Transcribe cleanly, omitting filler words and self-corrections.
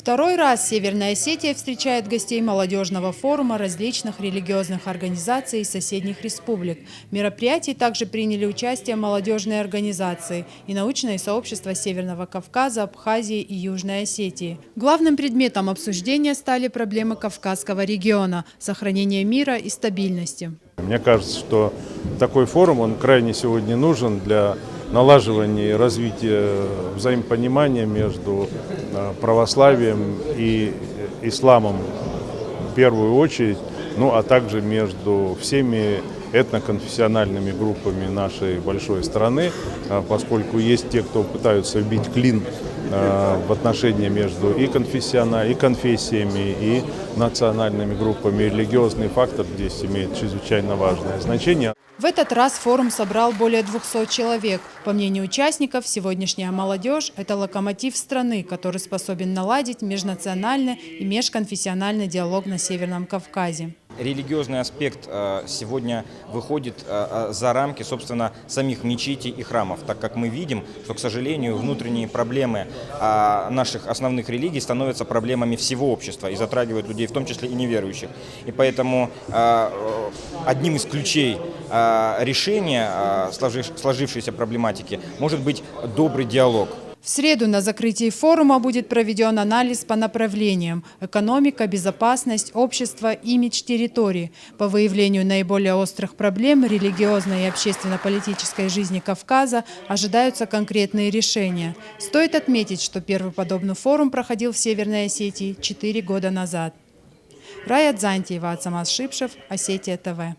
Второй раз Северная Осетия встречает гостей молодежного форума различных религиозных организаций из соседних республик. В мероприятии также приняли участие молодежные организации и научное сообщество Северного Кавказа, Абхазии и Южной Осетии. Главным предметом обсуждения стали проблемы Кавказского региона – сохранение мира и стабильности. Мне кажется, что такой форум, он крайне сегодня нужен для налаживания и развития взаимопонимания между православием и исламом в первую очередь, ну а также между всеми этноконфессиональными группами нашей большой страны, поскольку есть те, кто пытаются вбить клин в отношения между и конфессиями, и национальными группами. Религиозный фактор здесь имеет чрезвычайно важное значение. В этот раз форум собрал более 200 человек. По мнению участников, сегодняшняя молодежь – это локомотив страны, который способен наладить межнациональный и межконфессиональный диалог на Северном Кавказе. Религиозный аспект сегодня выходит за рамки, собственно, самих мечетей и храмов, так как мы видим, что, к сожалению, внутренние проблемы наших основных религий становятся проблемами всего общества и затрагивают людей, в том числе и неверующих. И поэтому одним из ключей решения сложившейся проблематики может быть добрый диалог. В среду на закрытии форума будет проведен анализ по направлениям – экономика, безопасность, общество, имидж территории. По выявлению наиболее острых проблем религиозной и общественно-политической жизни Кавказа ожидаются конкретные решения. Стоит отметить, что первый подобный форум проходил в Северной Осетии 4 года назад. Рая Дзантьева, Ацамаз Шипшев, Осетия ТВ.